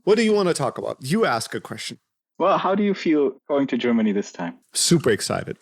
What do you want to talk about? You ask a question. Well, how do you feel going to Germany this time? Super excited.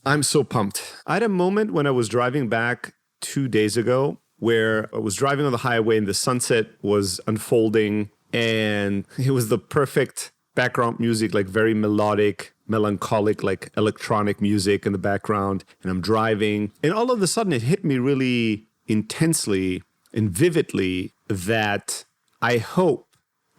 I'm so pumped. I had a moment when I was driving back 2 days ago where I was driving on the highway and the sunset was unfolding and it was the perfect background music, like very melodic, melancholic, like electronic music in the background. And I'm driving and all of a sudden it hit me really intensely and vividly that I hope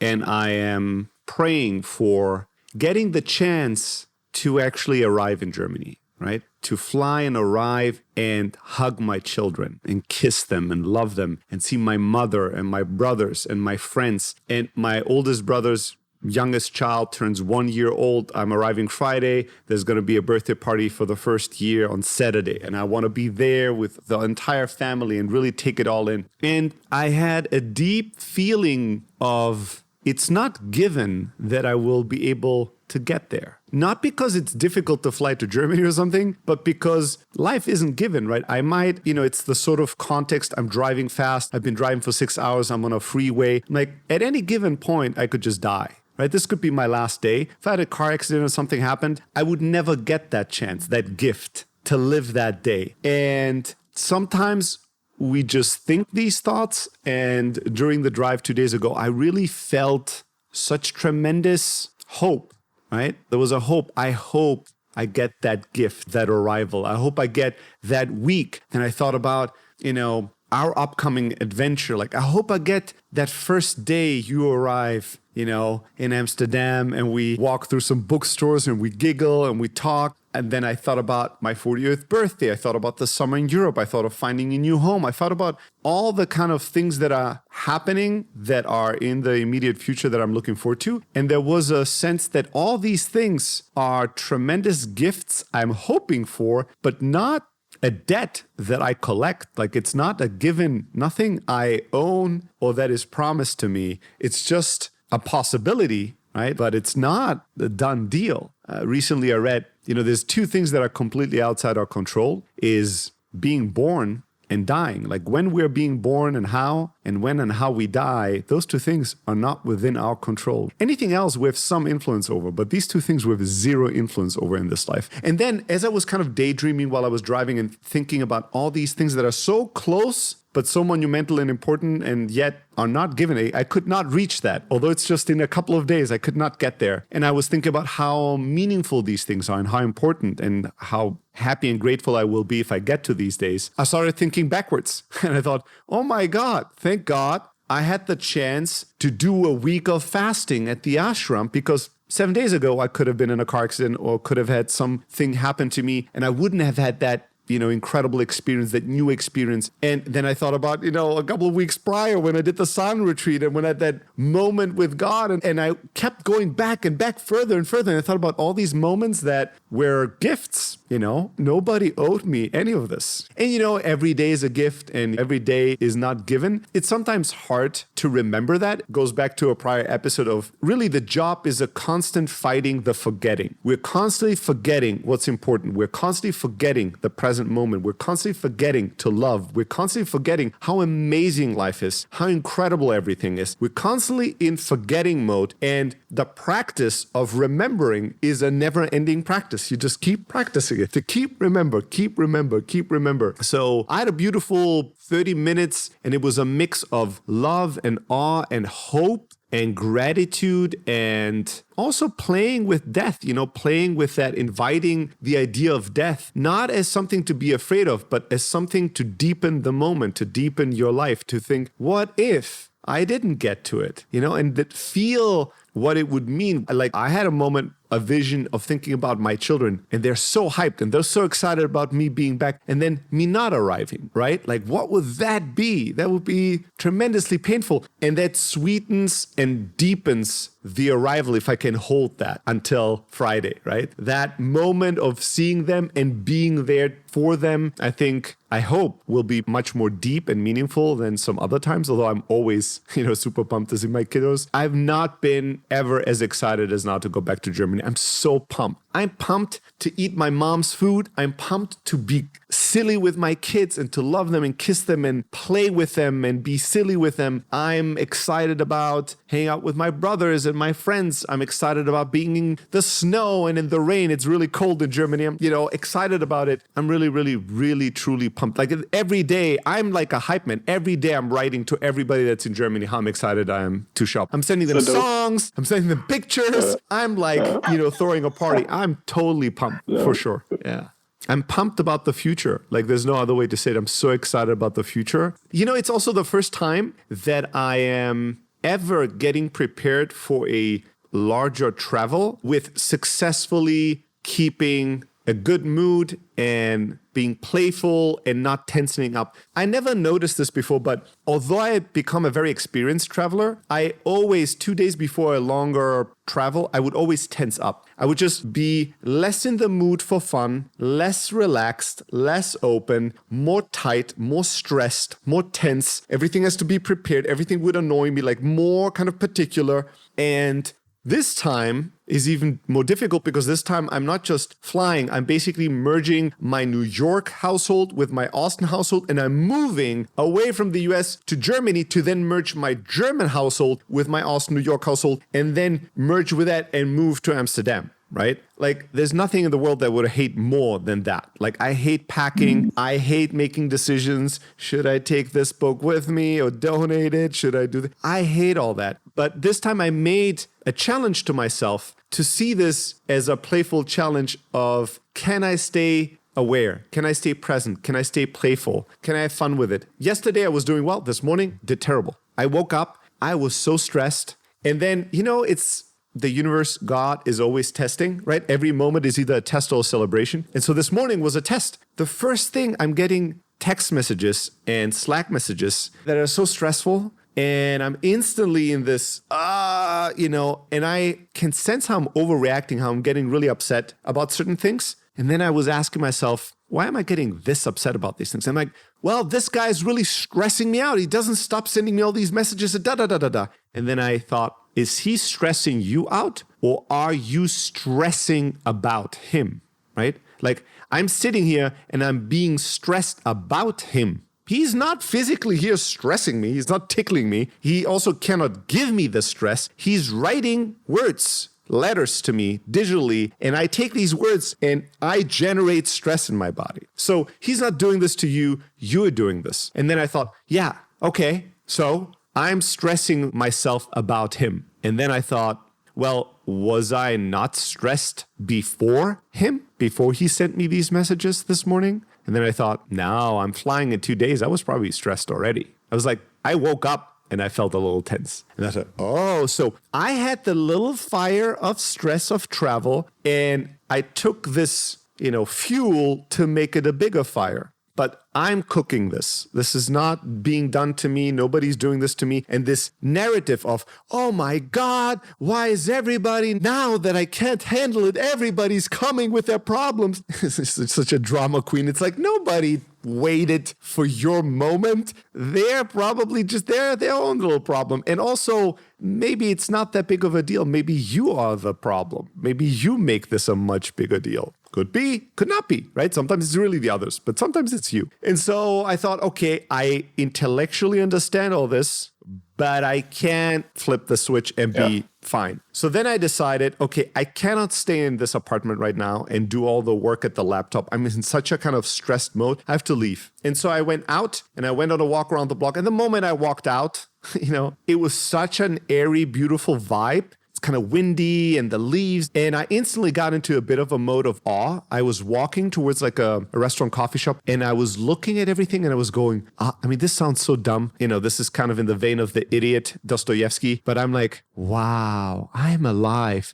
and I am praying for getting the chance to actually arrive in Germany, right? To fly and arrive and hug my children and kiss them and love them and see my mother and my brothers and my friends. And my oldest brother's youngest child turns 1 year old. I'm arriving Friday. There's going to be a birthday party for the first year on Saturday. And I want to be there with the entire family and really take it all in. And I had a deep feeling of it's not given that I will be able to get there. Not because it's difficult to fly to Germany or something, but because life isn't given, right? I might, it's the sort of context, I'm driving fast. I've been driving for 6 hours. I'm on a freeway. Like at any given point, I could just die, right? This could be my last day. If I had a car accident or something happened, I would never get that chance, that gift to live that day. And sometimes we just think these thoughts. And during the drive 2 days ago, I really felt such tremendous hope, right? There was a hope. I hope I get that gift, that arrival. I hope I get that week. And I thought about, our upcoming adventure. Like, I hope I get that first day you arrive, in Amsterdam and we walk through some bookstores and we giggle and we talk. And then I thought about my 40th birthday. I thought about the summer in Europe. I thought of finding a new home. I thought about all the kind of things that are happening that are in the immediate future that I'm looking forward to. And there was a sense that all these things are tremendous gifts I'm hoping for, but not a debt that I collect. Like it's not a given, nothing I own or that is promised to me. It's just a possibility, right? But it's not a done deal. Recently I read, there's two things that are completely outside our control is being born and dying. Like when we're being born and how, and when and how we die, those two things are not within our control. Anything else we have some influence over, but these two things we have zero influence over in this life. And then as I was kind of daydreaming while I was driving and thinking about all these things that are so close, but so monumental and important and yet are not given. I could not reach that. Although it's just in a couple of days, I could not get there. And I was thinking about how meaningful these things are and how important and how happy and grateful I will be if I get to these days. I started thinking backwards and I thought, oh my God, thank God I had the chance to do a week of fasting at the ashram because 7 days ago I could have been in a car accident or could have had something happen to me and I wouldn't have had that incredible experience, that new experience. And then I thought about, a couple of weeks prior when I did the silent retreat and when I had that moment with God and I kept going back and back further and further. And I thought about all these moments that were gifts, nobody owed me any of this. And, every day is a gift and every day is not given. It's sometimes hard to remember that. It goes back to a prior episode of really the job is a constant fighting the forgetting. We're constantly forgetting what's important. We're constantly forgetting the present moment. We're constantly forgetting to love. We're constantly forgetting how amazing life is, how incredible everything is. We're constantly in forgetting mode, and the practice of remembering is a never-ending practice. You just keep practicing it to keep remember. So I had a beautiful 30 minutes, and it was a mix of love and awe and hope and gratitude and also playing with death, playing with that, inviting the idea of death, not as something to be afraid of, but as something to deepen the moment, to deepen your life, to think, what if I didn't get to it, and that feel what it would mean. Like I had a moment, a vision of thinking about my children and they're so hyped and they're so excited about me being back and then me not arriving, right? Like what would that be? That would be tremendously painful. And that sweetens and deepens the arrival if I can hold that until Friday, right? That moment of seeing them and being there for them, I hope will be much more deep and meaningful than some other times, although I'm always, super pumped to see my kiddos. I've not been ever as excited as now to go back to Germany. I'm so pumped. I'm pumped to eat my mom's food. I'm pumped to be silly with my kids and to love them and kiss them and play with them and be silly with them. I'm excited about hanging out with my brothers and my friends. I'm excited about being in the snow and in the rain. It's really cold in Germany. I'm, excited about it. I'm really, really, really, truly pumped. Like every day, I'm like a hype man. Every day I'm writing to everybody that's in Germany how excited I am to shop. I'm sending them songs. I'm sending them pictures. I'm like, throwing a party. I'm totally pumped for sure. Yeah. I'm pumped about the future. Like there's no other way to say it. I'm so excited about the future. It's also the first time that I am ever getting prepared for a larger travel with successfully keeping a good mood and being playful and not tensing up. I never noticed this before, but although I had become a very experienced traveler, I always, 2 days before a longer travel, I would always tense up. I would just be less in the mood for fun, less relaxed, less open, more tight, more stressed, more tense. Everything has to be prepared. Everything would annoy me, like more kind of particular. And this time is even more difficult because this time I'm not just flying, I'm basically merging my New York household with my Austin household, and I'm moving away from the US to Germany to then merge my German household with my Austin, New York household, and then merge with that and move to Amsterdam. Right? Like there's nothing in the world that I would hate more than that. Like I hate packing. I hate making decisions. Should I take this book with me or donate it? Should I do that? I hate all that. But this time I made a challenge to myself to see this as a playful challenge of, can I stay aware? Can I stay present? Can I stay playful? Can I have fun with it? Yesterday I was doing well. This morning, did terrible. I woke up. I was so stressed. And then, it's the universe, God is always testing, right? Every moment is either a test or a celebration. And so this morning was a test. The first thing, I'm getting text messages and Slack messages that are so stressful. And I'm instantly in this, and I can sense how I'm overreacting, how I'm getting really upset about certain things. And then I was asking myself, why am I getting this upset about these things? I'm like, well, this guy's really stressing me out. He doesn't stop sending me all these messages, And then I thought, is he stressing you out or are you stressing about him, right? Like I'm sitting here and I'm being stressed about him. He's not physically here stressing me. He's not tickling me. He also cannot give me the stress. He's writing words, letters to me digitally, and I take these words and I generate stress in my body. So he's not doing this to you. You're doing this. And then I thought, yeah, okay, so I'm stressing myself about him. And then I thought, well, was I not stressed before him? Before he sent me these messages this morning? And then I thought, no, I'm flying in 2 days. I was probably stressed already. I was like, I woke up and I felt a little tense. And I thought, oh, so I had the little fire of stress of travel and I took this, fuel to make it a bigger fire. But I'm cooking this. This is not being done to me. Nobody's doing this to me. And this narrative of, oh my God, why is everybody, now that I can't handle it, everybody's coming with their problems. It's such a drama queen. It's like nobody waited for your moment. They're probably just their own little problem. And also, maybe it's not that big of a deal. Maybe you are the problem. Maybe you make this a much bigger deal. Could be, could not be, right? Sometimes it's really the others, but sometimes it's you. And so I thought, okay, I intellectually understand all this, but I can't flip the switch and be fine. So then I decided, okay, I cannot stay in this apartment right now and do all the work at the laptop. I'm in such a kind of stressed mode. I have to leave. And so I went out and I went on a walk around the block. And the moment I walked out, it was such an airy, beautiful vibe. It's kind of windy and the leaves. And I instantly got into a bit of a mode of awe. I was walking towards like a restaurant coffee shop and I was looking at everything and I was going, this sounds so dumb. This is kind of in the vein of the idiot Dostoevsky. But I'm like, wow, I'm alive.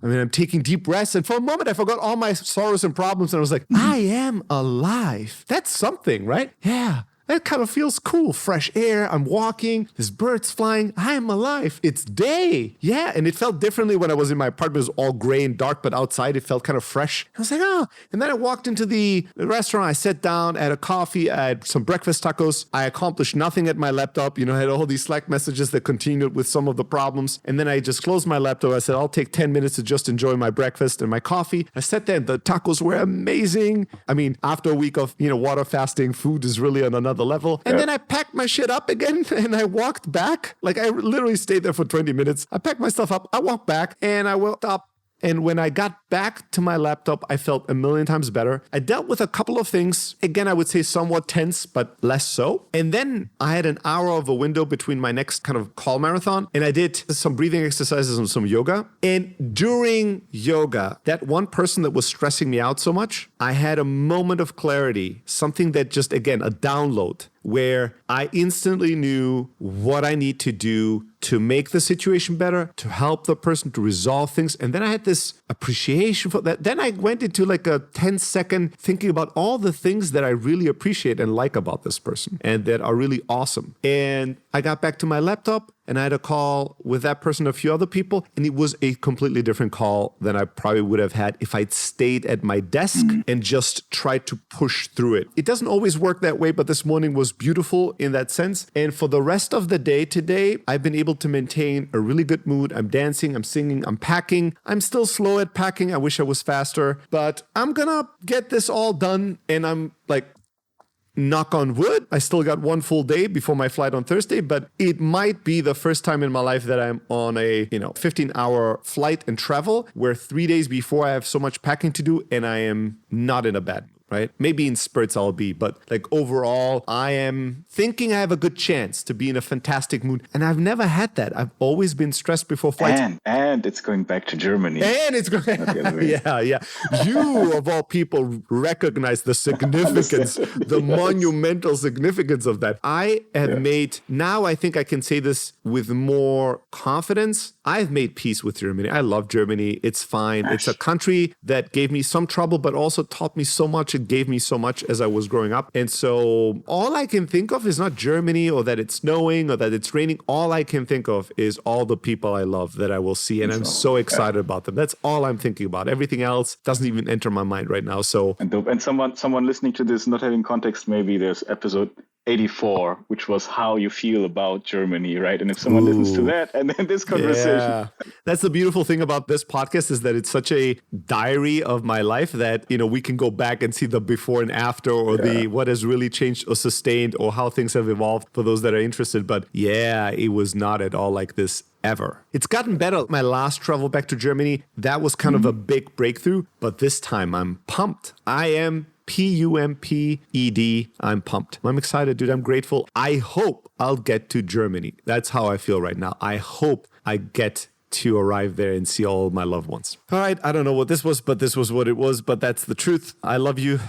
I'm taking deep breaths. And for a moment, I forgot all my sorrows and problems. And I was like, I am alive. That's something, right? Yeah. that kind of feels cool. Fresh air, I'm walking, there's birds flying, I am alive. It's day. Yeah, and it felt differently when I was in my apartment. It was all gray and dark, but outside it felt kind of fresh. I was like, oh. And then I walked into the restaurant, I sat down, I had a coffee, I had some breakfast tacos. I accomplished nothing at my laptop. I had all these Slack messages that continued with some of the problems. And then I just closed my laptop. I said, I'll take 10 minutes to just enjoy my breakfast and my coffee. I sat there and the tacos were amazing. I mean, after a week of, water fasting, food is really on another level. And then I packed my shit up again and I walked back. Like I literally stayed there for 20 minutes. I packed my stuff up. I walked back and I walked up. And when I got back to my laptop, I felt a million times better. I dealt with a couple of things. Again, I would say somewhat tense, but less so. And then I had an hour of a window between my next kind of call marathon. And I did some breathing exercises and some yoga. And during yoga, that one person that was stressing me out so much, I had a moment of clarity, something that just, again, a download where I instantly knew what I need to do to make the situation better, to help the person to resolve things. And then I had this appreciation for that. Then I went into like a 10-second thinking about all the things that I really appreciate and like about this person and that are really awesome. And I got back to my laptop and I had a call with that person, a few other people, and it was a completely different call than I probably would have had if I'd stayed at my desk and just tried to push through it. It doesn't always work that way, but this morning was beautiful in that sense. And for the rest of the day today, I've been able to maintain a really good mood. I'm dancing, I'm singing, I'm packing. I'm still slow at packing. I wish I was faster, but I'm gonna get this all done. And I'm like, knock on wood, I still got one full day before my flight on Thursday, but it might be the first time in my life that I'm on a 15-hour flight and travel where 3 days before I have so much packing to do and I am not in a bad mood. Right? Maybe in spurts I'll be, but like overall, I am thinking I have a good chance to be in a fantastic mood. And I've never had that. I've always been stressed before flights. And it's going back to Germany. And it's going, yeah. You of all people recognize the significance, the monumental significance of that. I have made, now I think I can say this with more confidence. I've made peace with Germany. I love Germany. It's fine. It's a country that gave me some trouble, but also taught me so much. It gave me so much as I was growing up. And so all I can think of is not Germany or that it's snowing or that it's raining. All I can think of is all the people I love that I will see. And I'm so excited about them. That's all I'm thinking about. Everything else doesn't even enter my mind right now. So and someone listening to this, not having context, maybe there's episode 84, which was how you feel about Germany, right? And if someone listens to that and then this conversation. That's the beautiful thing about this podcast is that it's such a diary of my life that, we can go back and see the before and after or the what has really changed or sustained or how things have evolved for those that are interested. But it was not at all like this ever. It's gotten better. My last travel back to Germany, that was kind of a big breakthrough. But this time I'm pumped. I am PUMPED. I'm pumped. I'm excited, dude. I'm grateful. I hope I'll get to Germany. That's how I feel right now. I hope I get to arrive there and see all my loved ones. All right. I don't know what this was, but this was what it was. But that's the truth. I love you.